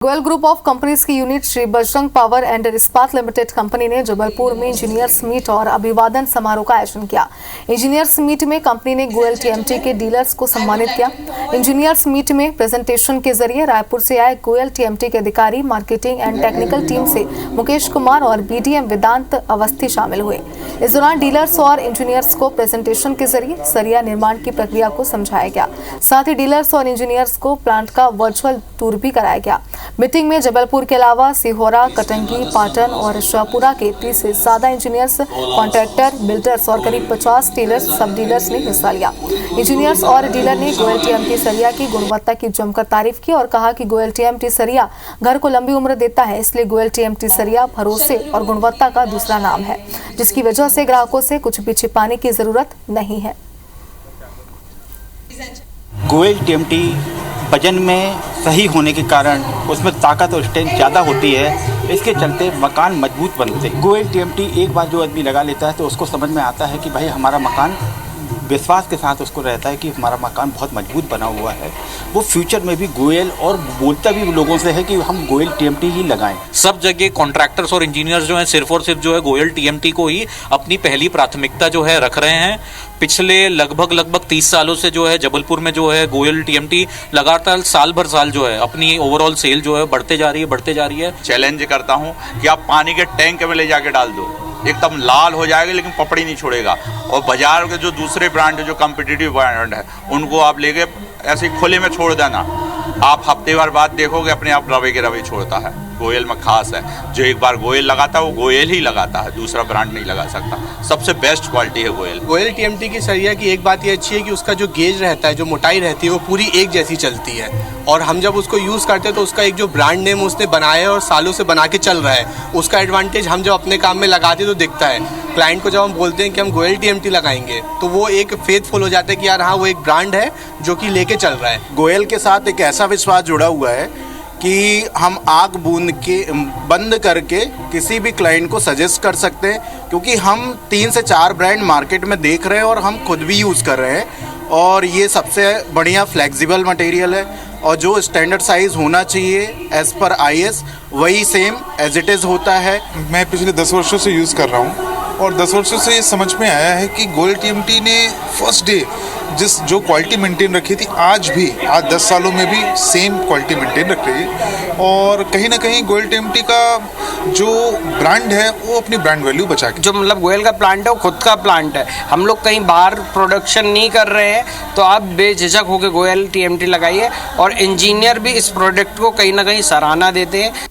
Goyal group of companies की unit Shri Bajrang power and इस्पात limited company ने जबलपुर में इंजीनियर्स मीट और अभिवादन समारोह का आयोजन किया। इंजीनियर्स मीट में कंपनी ने गोयल टीएमटी के डीलर्स को सम्मानित किया। इंजीनियर्स मीट में प्रेजेंटेशन के जरिए रायपुर से आए गोयल टीएमटी के अधिकारी, मार्केटिंग एंड टेक्निकल टीम से मुकेश कुमार और बीडीएम वेदांत अवस्थी शामिल हुए। इस दौरान डीलर्स और इंजीनियर्स को प्रेजेंटेशन के जरिए सरिया निर्माण की प्रक्रिया को समझाया गया। साथ ही डीलर्स और इंजीनियर्स को प्लांट का वर्चुअल टूर भी कराया गया। मीटिंग में जबलपुर के अलावा सिहोरा, कटंगी, पाटन और शाहपुरा के 30 से ज्यादा इंजीनियर्स, कॉन्ट्रैक्टर, बिल्डर्स और करीब 50 डीलर्स, सब डीलर्स ने हिस्सा लिया। इंजीनियर्स और डीलर ने गोयल टीएमटी सरिया की गुणवत्ता की जमकर तारीफ की और कहा कि गोयल टीएमटी सरिया घर को लंबी उम्र देता है, इसलिए गोयल टीएमटी सरिया भरोसे और गुणवत्ता का दूसरा नाम है, जिसकी वजह से ग्राहकों से कुछ भी छिपाने की जरूरत नहीं है। गोयल टीएमटी वजन में सही होने के कारण उसमें ताकत और स्ट्रेंथ ज़्यादा होती है, इसके चलते मकान मजबूत बनते हैं। गोयल टीएमटी एक बार जो आदमी लगा लेता है तो उसको समझ में आता है कि भाई हमारा मकान, विश्वास के साथ उसको रहता है कि हमारा मकान बहुत मजबूत बना हुआ है। वो फ्यूचर में भी गोयल, और बोलता भी लोगों से है कि हम गोयल टीएमटी ही लगाएं। सब जगह कॉन्ट्रैक्टर्स और इंजीनियर्स जो हैं सिर्फ और सिर्फ जो है गोयल टीएमटी को ही अपनी पहली प्राथमिकता जो है रख रहे हैं। पिछले लगभग 30 सालों से जो है जबलपुर में जो है गोयल टीएमटी लगातार साल भर साल जो है अपनी ओवरऑल सेल जो है बढ़ते जा रही है। चैलेंज करता हूँ कि आप पानी के टैंक में ले जाके डाल दो, एकदम लाल हो जाएगा लेकिन पपड़ी नहीं छोड़ेगा। और बाजार के जो दूसरे ब्रांड है, जो कॉम्पिटिटिव ब्रांड है, उनको आप लेके ऐसे ही खुले में छोड़ देना, आप हफ्ते भर बाद देखोगे अपने आप रवे के रवे छोड़ता है। गोयल में खास है, जो एक बार गोयल लगाता है वो गोयल ही लगाता है, दूसरा ब्रांड नहीं लगा सकता। सबसे बेस्ट क्वालिटी है गोयल। गोयल टीएमटी की सरिया की एक बात ये अच्छी है कि उसका जो गेज रहता है, जो मोटाई रहती है, वो पूरी एक जैसी चलती है। और हम जब उसको यूज़ करते हैं तो उसका एक जो ब्रांड नेम उसने बनाया है और सालों से बना के चल रहा है, उसका एडवांटेज हम जब अपने काम में लगाते तो दिखता है। क्लाइंट को जब हम बोलते हैं कि हम गोयल टीएमटी लगाएंगे तो वो एक फेथफुल हो जाता है कि यार हाँ, वो एक ब्रांड है जो कि लेके चल रहा है। गोयल के साथ एक ऐसा विश्वास जुड़ा हुआ है कि हम आग बूंद के बंद करके किसी भी क्लाइंट को सजेस्ट कर सकते हैं, क्योंकि हम 3 से 4 ब्रांड मार्केट में देख रहे हैं और हम खुद भी यूज़ कर रहे हैं। और ये सबसे बढ़िया फ्लेक्सिबल मटेरियल है और जो स्टैंडर्ड साइज़ होना चाहिए एज़ पर IS वही सेम एज इट इज़ होता है। मैं पिछले 10 वर्षों से यूज़ कर रहा हूँ और 10 वर्षों से ये समझ में आया है कि गोयल टीएमटी ने फर्स्ट डे जो क्वालिटी मेंटेन रखी थी, आज 10 सालों में भी सेम क्वालिटी मेंटेन रख रही है। और कहीं ना कहीं गोयल टीएमटी का जो ब्रांड है वो अपनी ब्रांड वैल्यू बचा के, जो मतलब गोयल का प्लांट है वो खुद का प्लांट है, हम लोग कहीं बाहर प्रोडक्शन नहीं कर रहे हैं। तो आप बेझिझक होकर गोयल टीएमटी लगाइए और इंजीनियर भी इस प्रोडक्ट को कहीं ना कहीं सराहना देते हैं।